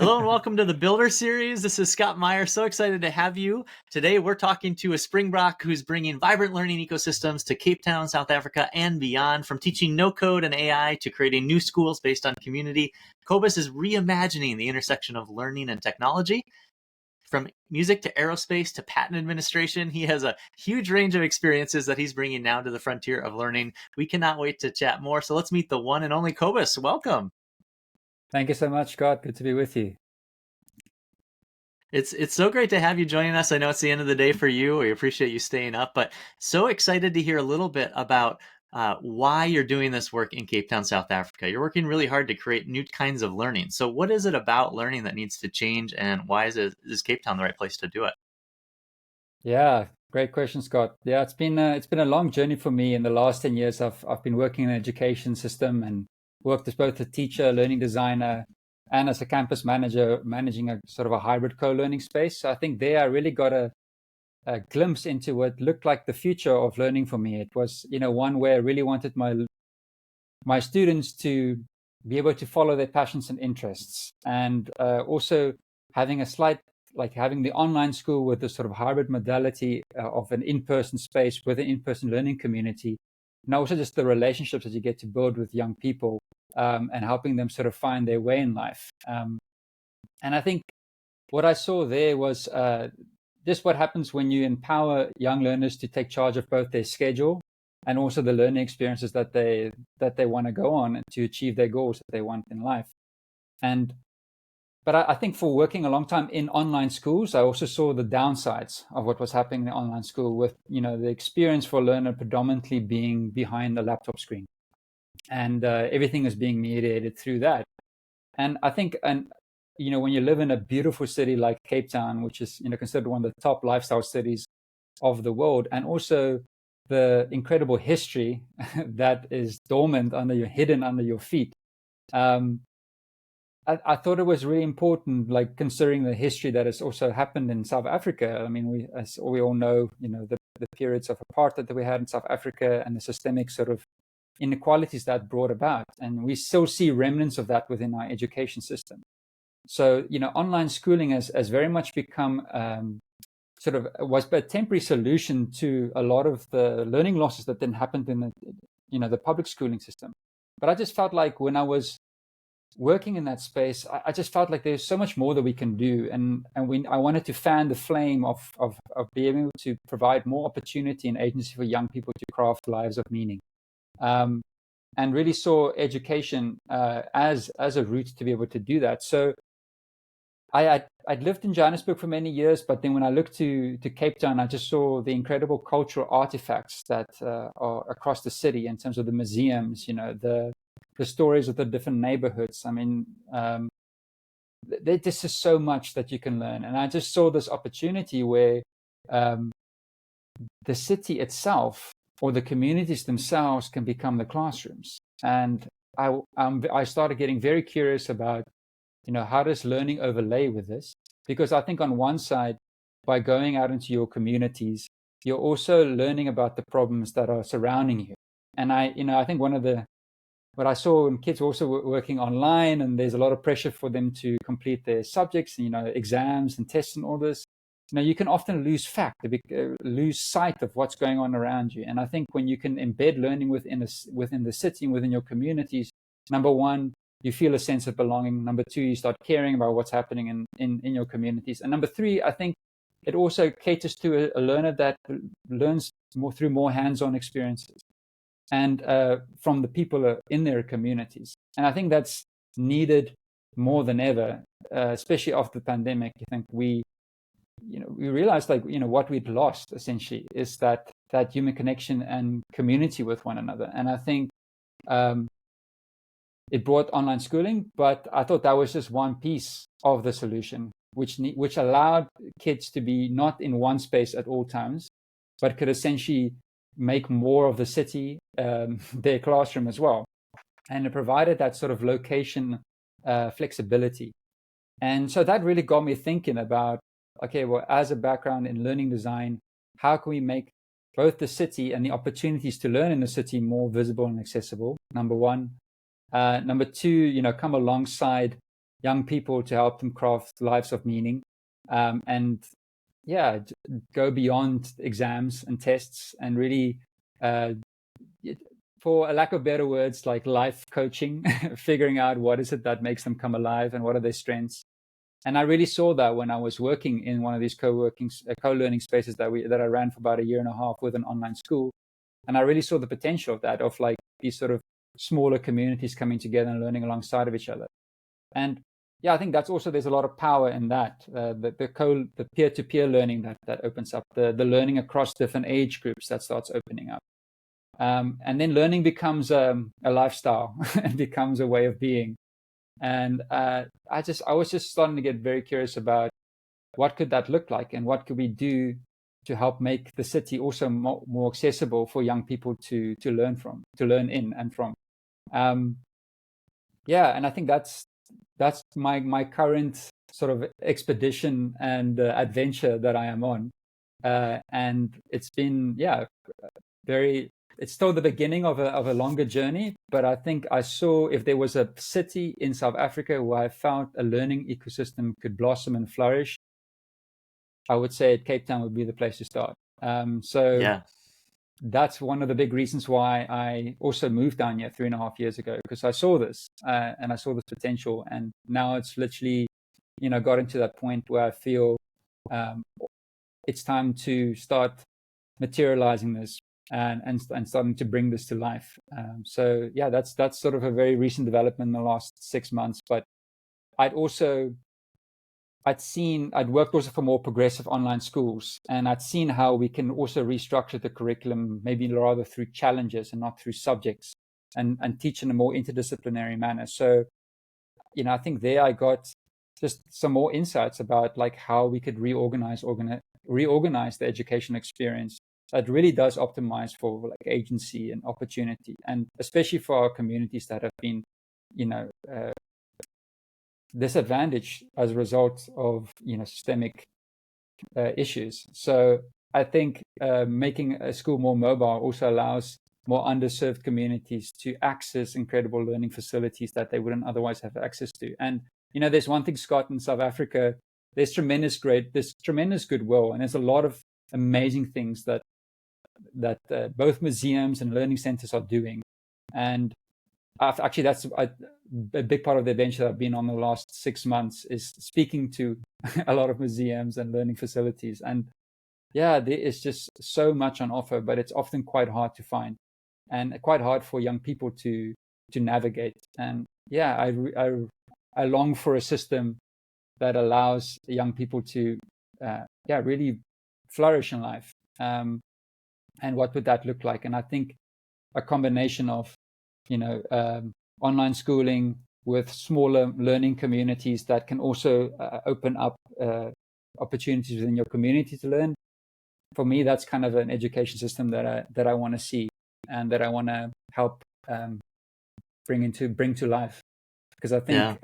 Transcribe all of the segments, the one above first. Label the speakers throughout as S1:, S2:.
S1: Hello and welcome to the Builder Series. This is Scott Meyer. So excited to have you. Today we're talking to a Springbok who's bringing vibrant learning ecosystems to Cape Town, South Africa and beyond. From teaching no code and AI to creating new schools based on community, Kobus is reimagining the intersection of learning and technology. From music to aerospace to patent administration, he has a huge range of experiences that he's bringing now to the frontier of learning. We cannot wait to chat more. So let's meet the one and only Kobus. Welcome.
S2: Thank you so much, Scott. Good to be with you.
S1: It's so great to have you joining us. I know it's the end of the day for you. We appreciate you staying up, but so excited to hear a little bit about why you're doing this work in Cape Town, South Africa. You're working really hard to create new kinds of learning. So what is it about learning that needs to change, and why is Cape Town the right place to do it?
S2: Yeah, great question, Scott. Yeah, it's been a long journey for me. In the last 10 years, I've been working in the education system and worked as both a teacher, learning designer, and as a campus manager, managing a sort of a hybrid co-learning space. So I think there I really got a glimpse into what looked like the future of learning for me. It was, one where I really wanted my students to be able to follow their passions and interests, and also having a slight, like having the online school with the sort of hybrid modality of an in-person space with an in-person learning community, and also just the relationships that you get to build with young people, and helping them sort of find their way in life. And I think what I saw there was just what happens when you empower young learners to take charge of both their schedule and also the learning experiences that they want to go on to achieve their goals that they want in life. But I think for working a long time in online schools, I also saw the downsides of what was happening in the online school, with the experience for a learner predominantly being behind a laptop screen, and everything is being mediated through that. And I think, when you live in a beautiful city like Cape Town, which is considered one of the top lifestyle cities of the world, and also the incredible history that is dormant hidden under your feet. I thought it was really important, like considering the history that has also happened in South Africa. I mean, as we all know, the periods of apartheid that we had in South Africa and the systemic sort of inequalities that brought about. And we still see remnants of that within our education system. So, online schooling has very much become was a temporary solution to a lot of the learning losses that then happened in the public schooling system. But I just felt like when I was working in that space, I just felt like there's so much more that we can do, and I wanted to fan the flame of being able to provide more opportunity and agency for young people to craft lives of meaning, and really saw education as a route to be able to do that. So I'd lived in Johannesburg for many years, but then when I looked to Cape Town, I just saw the incredible cultural artifacts that are across the city in terms of the museums, the stories of the different neighborhoods. I mean, there's just so much that you can learn. And I just saw this opportunity where the city itself or the communities themselves can become the classrooms. And I started getting very curious about, how does learning overlay with this? Because I think on one side, by going out into your communities, you're also learning about the problems that are surrounding you. And I think what I saw when kids also working online, and there's a lot of pressure for them to complete their subjects, exams and tests and all this, you can often lose lose sight of what's going on around you. And I think when you can embed learning within the city and within your communities, number one, you feel a sense of belonging. Number two, you start caring about what's happening in your communities. And number three, I think it also caters to a learner that learns more through more hands-on experiences and from the people in their communities. And I think that's needed more than ever, especially after the pandemic. I think we realized what we'd lost essentially is that human connection and community with one another. And I think it brought online schooling, but I thought that was just one piece of the solution, which allowed kids to be not in one space at all times, but could essentially make more of the city their classroom as well. And it provided that sort of location flexibility. And so that really got me thinking about, okay, well, as a background in learning design, how can we make both the city and the opportunities to learn in the city more visible and accessible, number one. Number two, come alongside young people to help them craft lives of meaning, and go beyond exams and tests and really, for a lack of better words, like life coaching, figuring out what is it that makes them come alive and what are their strengths. And I really saw that when I was working in one of these co-learning spaces that I ran for about a year and a half with an online school. And I really saw the potential of that, of like these sort of smaller communities coming together and learning alongside of each other. And I think that's also, there's a lot of power in that, the peer-to-peer learning that opens up, the learning across different age groups that starts opening up. And then learning becomes a lifestyle and becomes a way of being. And I was just starting to get very curious about what could that look like and what could we do to help make the city also more accessible for young people to learn in and from. And I think that's my current sort of expedition and adventure that I am on. And it's been, it's still the beginning of a longer journey, but I think I saw if there was a city in South Africa where I found a learning ecosystem could blossom and flourish, I would say Cape Town would be the place to start. That's one of the big reasons why I also moved down here 3.5 years ago, because I saw this and I saw this potential, and now it's literally, gotten to that point where I feel it's time to start materializing this and starting to bring this to life. That's sort of a very recent development in the last 6 months. But I'd worked also for more progressive online schools, and I'd seen how we can also restructure the curriculum, maybe rather through challenges and not through subjects, and teach in a more interdisciplinary manner. So, I think there I got just some more insights about like how we could reorganize the education experience that really does optimize for like agency and opportunity, and especially for our communities that have been, disadvantaged as a result of systemic issues. So I think making a school more mobile also allows more underserved communities to access incredible learning facilities that they wouldn't otherwise have access to. And there's one thing, Scott, in South Africa, there's tremendous goodwill, and there's a lot of amazing things that both museums and learning centers are doing. And that's a big part of the adventure I've been on the last 6 months, is speaking to a lot of museums and learning facilities. And there is just so much on offer, but it's often quite hard to find and quite hard for young people to navigate. And I long for a system that allows young people to really flourish in life. And what would that look like? And I think a combination of online schooling with smaller learning communities that can also open up opportunities within your community to learn. For me, that's kind of an education system that I want to see and that I want to help bring to life, because I think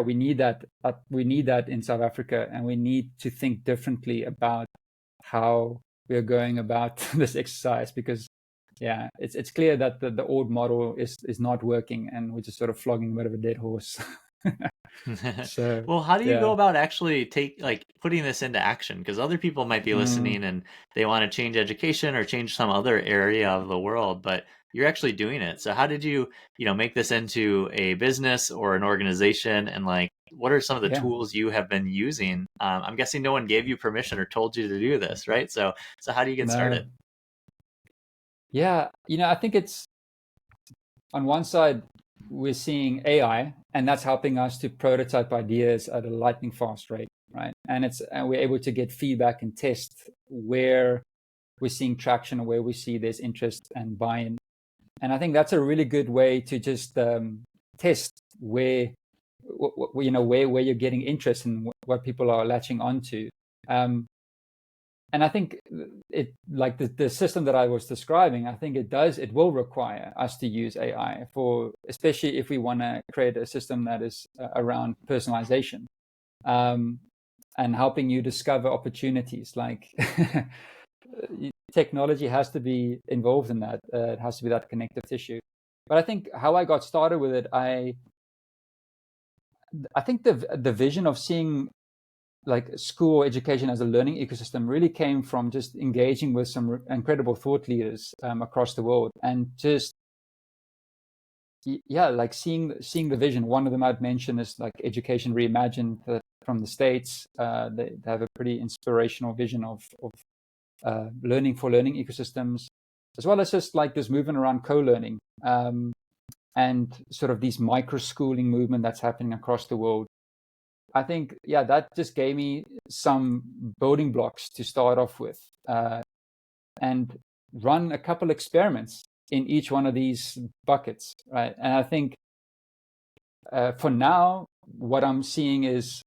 S2: we need that. We need that in South Africa, and we need to think differently about how we are going about this exercise, because it's clear that the old model is not working, and we're just sort of flogging a bit of a dead horse. So,
S1: well, how do you go about actually putting this into action? Because other people might be listening and they want to change education or change some other area of the world, but you're actually doing it. So how did you, make this into a business or an organization? And what are some of the tools you have been using? I'm guessing no one gave you permission or told you to do this, right? So how do you get started?
S2: Yeah, I think it's, on one side, we're seeing AI, and that's helping us to prototype ideas at a lightning fast rate, right? And we're able to get feedback and test where we're seeing traction or where we see there's interest and buy-in. And I think that's a really good way to just test where you're getting interest and what people are latching onto. And I think the system that I was describing, I think it will require us to use AI especially if we want to create a system that is around personalization, and helping you discover opportunities. Technology has to be involved in that. It has to be that connective tissue. But I think how I got started with it, I think the vision of seeing like school education as a learning ecosystem really came from just engaging with some incredible thought leaders across the world, and just like seeing the vision. One of them I'd mention is like Education Reimagined from the States. They have a pretty inspirational vision of learning for learning ecosystems, as well as just like this movement around co-learning, and sort of these micro schooling movement that's happening across the world. I think, that just gave me some building blocks to start off with, and run a couple experiments in each one of these buckets, right? And I think for now, what I'm seeing is,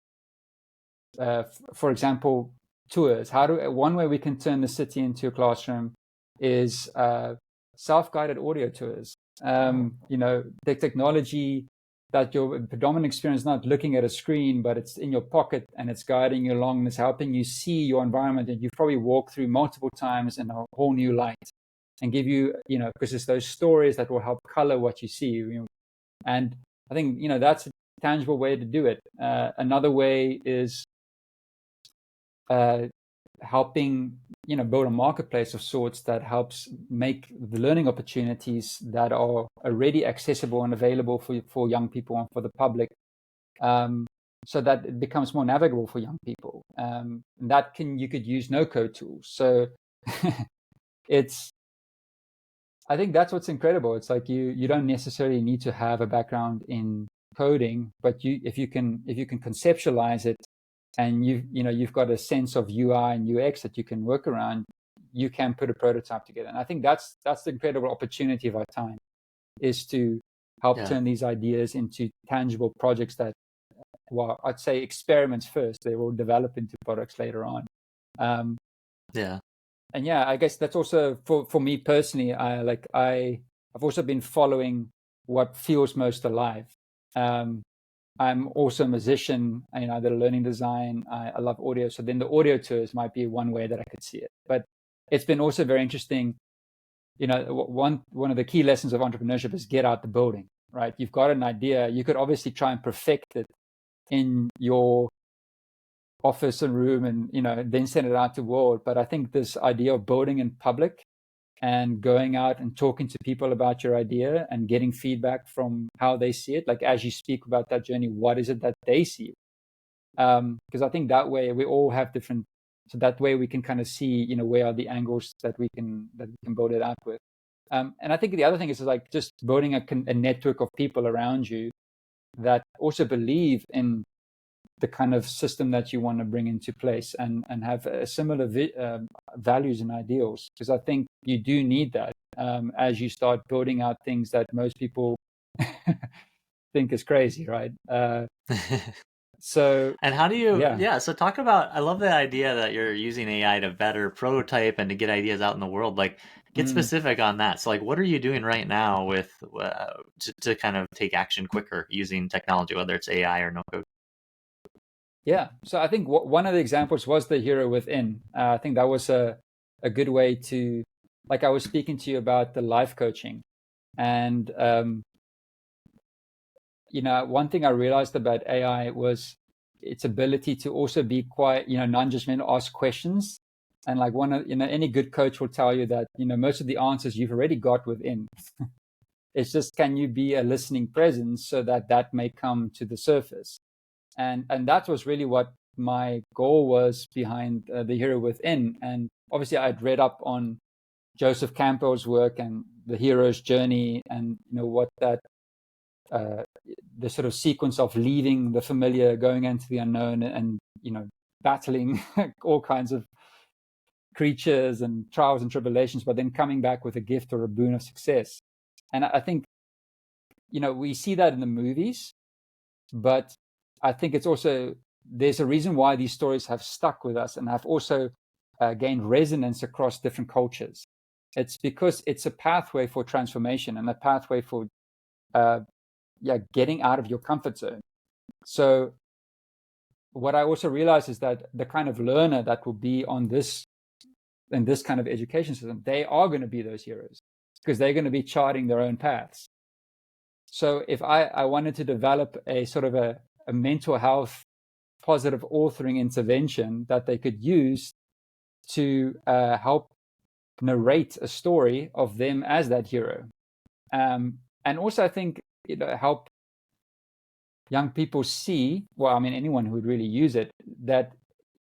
S2: for example, tours. One way we can turn the city into a classroom is self-guided audio tours. The technology that your predominant experience is not looking at a screen, but it's in your pocket and it's guiding you along and it's helping you see your environment, and you've probably walked through multiple times in a whole new light, and give you, because it's those stories that will help color what you see. And I think, that's a tangible way to do it. Another way is helping, build a marketplace of sorts that helps make the learning opportunities that are already accessible and available for young people and for the public, so that it becomes more navigable for young people. And you could use no-code tools. So I think that's what's incredible. It's like you don't necessarily need to have a background in coding, but if you can conceptualize it, and you've got a sense of UI and UX that you can work around, you can put a prototype together. And I think that's the incredible opportunity of our time, is to help turn these ideas into tangible projects that, well, I'd say experiments first. They will develop into products later on. And I guess that's also for me personally. I've also been following what feels most alive. I'm also a musician. I did learning design. I love audio. So then the audio tours might be one way that I could see it. But it's been also very interesting. One of the key lessons of entrepreneurship is get out the building, right? You've got an idea. You could obviously try and perfect it in your office and room, and then send it out to the world. But I think this idea of building in public and going out and talking to people about your idea and getting feedback from how they see it, like as you speak about that journey, what is it that they see? Because I think that way we all have different, so that way we can kind of see, where are the angles that we can build it out with. And I think the other thing is like just building a network of people around you that also believe in the kind of system that you want to bring into place, and have similar values and ideals, because I think you do need that as you start building out things that most people think is crazy, right? So
S1: and how do you so talk about, I love the idea that you're using AI to better prototype and to get ideas out in the world. Like, get specific on that. So like, what are you doing right now with to kind of take action quicker using technology, whether it's AI or no code?
S2: Yeah, so I think one of the examples was the hero within. I think that was a good way to, like I was speaking to you about the life coaching, and one thing I realized about AI was its ability to also be quite, non-judgmental, ask questions. And like any good coach will tell you that, most of the answers you've already got within. It's just, can you be a listening presence so that may come to the surface? And that was really what my goal was behind the hero within. And obviously I'd read up on Joseph Campbell's work and the hero's journey, and what that the sort of sequence of leaving the familiar, going into the unknown, and battling all kinds of creatures and trials and tribulations, but then coming back with a gift or a boon of success. And I think we see that in the movies, but I think it's also, there's a reason why these stories have stuck with us and have also gained resonance across different cultures. It's because it's a pathway for transformation and a pathway for getting out of your comfort zone. So what I also realize is that the kind of learner that will be in this kind of education system, they are going to be those heroes, because they're going to be charting their own paths. So if I wanted to develop a sort of a mental health positive authoring intervention that they could use to help narrate a story of them as that hero. And also, I think, help young people see, well, I mean, anyone who would really use it, that,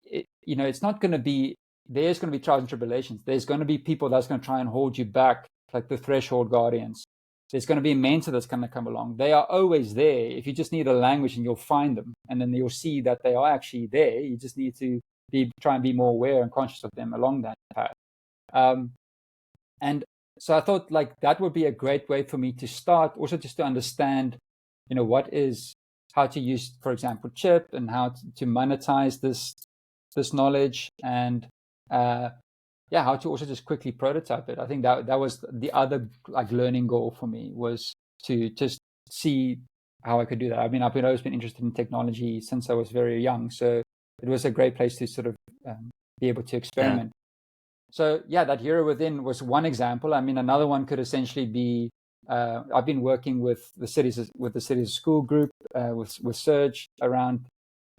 S2: it's not going to be, there's going to be trials and tribulations. There's going to be people that's going to try and hold you back, like the threshold guardians. There's going to be a mentor that's going to come along. They are always there. If you just need a language, and you'll find them, and then you'll see that they are actually there. You just need to try and be more aware and conscious of them along that path. And so I thought, like, that would be a great way for me to start, also just to understand, how to use, for example, Chipp, and how to monetize this knowledge, and how to also just quickly prototype it. I think that was the other, like, learning goal for me, was to just see how I could do that. I mean, I've always been interested in technology since I was very young, so it was a great place to sort of be able to experiment. So that hero within was one example. I mean, another one could essentially be, I've been working with the cities school group, with Surge, around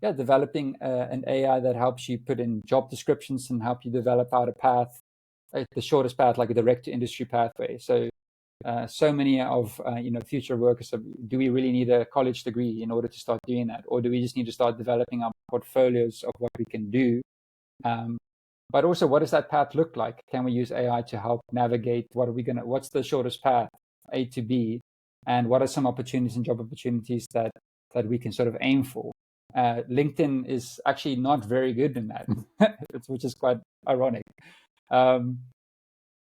S2: developing an AI that helps you put in job descriptions and help you develop out a path, the shortest path, like a direct to industry pathway. So many of future workers, do we really need a college degree in order to start doing that, or do we just need to start developing our portfolios of what we can do? But also, what does that path look like? Can we use AI to help navigate? What's the shortest path, A to B? And what are some opportunities and job opportunities that we can sort of aim for? LinkedIn is actually not very good in that, which is quite ironic. So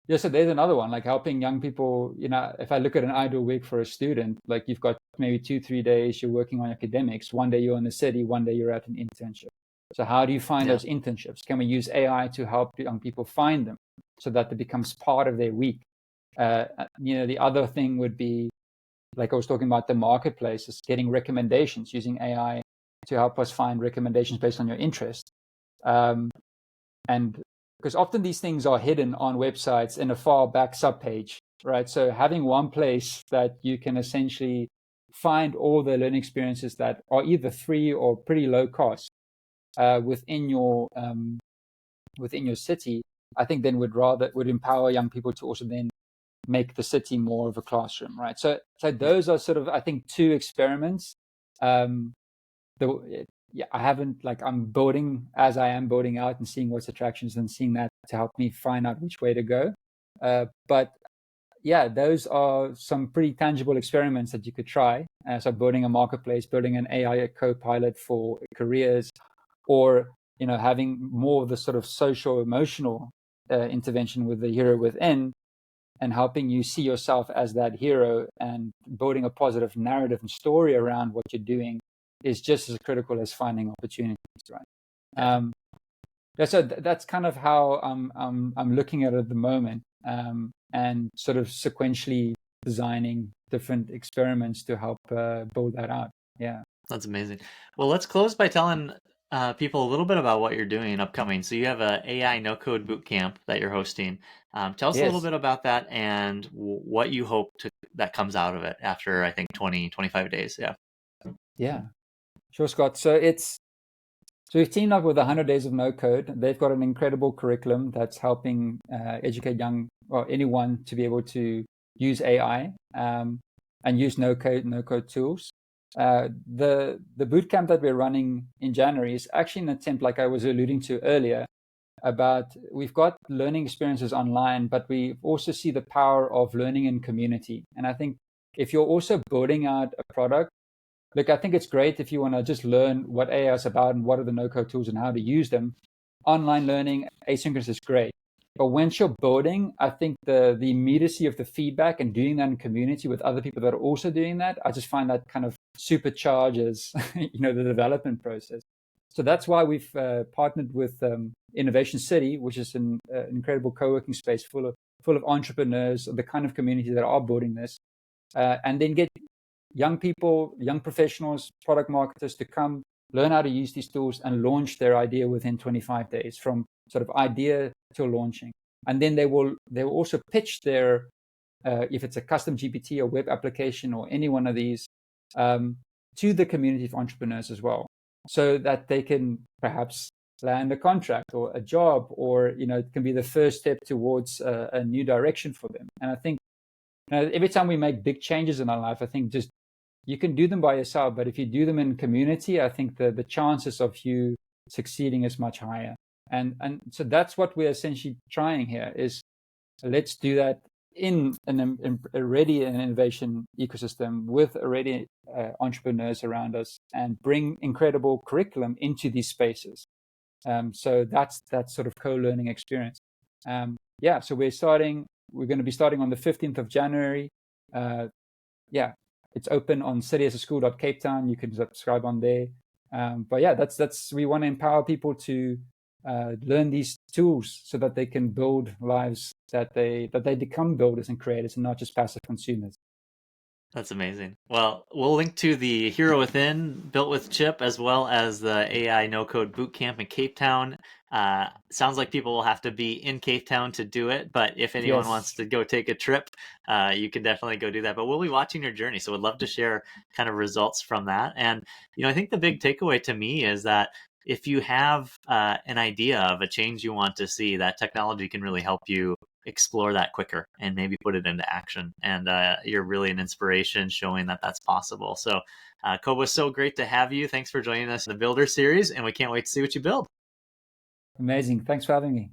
S2: there's another one, like helping young people. If I look at an ideal week for a student, like, you've got maybe 2-3 days you're working on academics, one day you're in the city, one day you're at an internship. So how do you find those internships? Can we use AI to help young people find them so that it becomes part of their week? The other thing would be, like I was talking about, the marketplaces, getting recommendations using AI to help us find recommendations based on your interest. And because often these things are hidden on websites in a far back subpage, right? So having one place that you can essentially find all the learning experiences that are either free or pretty low cost within your city, I think then would empower young people to also then make the city more of a classroom, right? So those are sort of, I think, two experiments. I haven't, like, I'm building as I am building out and seeing what's attractions and seeing that to help me find out which way to go. But those are some pretty tangible experiments that you could try. So building a marketplace, building an AI co-pilot for careers, or having more of the sort of social emotional intervention with the hero within, and helping you see yourself as that hero, and building a positive narrative and story around what you're doing is just as critical as finding opportunities, right? So that's kind of how I'm looking at it at the moment, and sort of sequentially designing different experiments to help build that out. Yeah,
S1: that's amazing. Well, let's close by telling people a little bit about what you're doing upcoming. So you have a AI no code bootcamp that you're hosting. Tell us a little bit about that, and what you hope that comes out of it after, I think, 20-25 days.
S2: Yeah, sure, Scott. So we've teamed up with 100 Days of No Code. They've got an incredible curriculum that's helping educate anyone to be able to use AI and use no code tools. The bootcamp that we're running in January is actually an attempt, like I was alluding to earlier, about, we've got learning experiences online, but we also see the power of learning in community. And I think if you're also building out a product, look, I think it's great if you want to just learn what AI is about and what are the no-code tools and how to use them. Online learning, asynchronous, is great. But once you're building, I think the immediacy of the feedback and doing that in community with other people that are also doing that, I just find that kind of supercharges the development process. So that's why we've partnered with Innovation City, which is an incredible co-working space full of entrepreneurs, the kind of community that are building this, and then get young people, young professionals, product marketers to come learn how to use these tools and launch their idea within 25 days, from sort of idea to launching. And then they will also pitch their, if it's a custom GPT or web application or any one of these, to the community of entrepreneurs as well, so that they can perhaps land a contract or a job, or it can be the first step towards a new direction for them. And I think every time we make big changes in our life, I think just you can do them by yourself, but if you do them in community, I think the chances of you succeeding is much higher. And so that's what we're essentially trying here is, let's do that in already an innovation ecosystem with already entrepreneurs around us, and bring incredible curriculum into these spaces. So that's that sort of co-learning experience. So we're going to be starting on the 15th of January. It's open on cityassaschool.capetown. You can subscribe on there. That's we want to empower people to learn these tools so that they can build lives that they become builders and creators, and not just passive consumers.
S1: That's amazing. Well, we'll link to the Hero Within built with Chipp, as well as the AI No Code Bootcamp in Cape Town. Sounds like people will have to be in Cape Town to do it, but if anyone wants to go take a trip, you can definitely go do that. But we'll be watching your journey, so we'd love to share kind of results from that. And I think the big takeaway to me is that if you have an idea of a change you want to see, that technology can really help you explore that quicker and maybe put it into action. And you're really an inspiration, showing that that's possible. So Kobus, so great to have you. Thanks for joining us in the Builder Series, and we can't wait to see what you build.
S2: Amazing. Thanks for having me.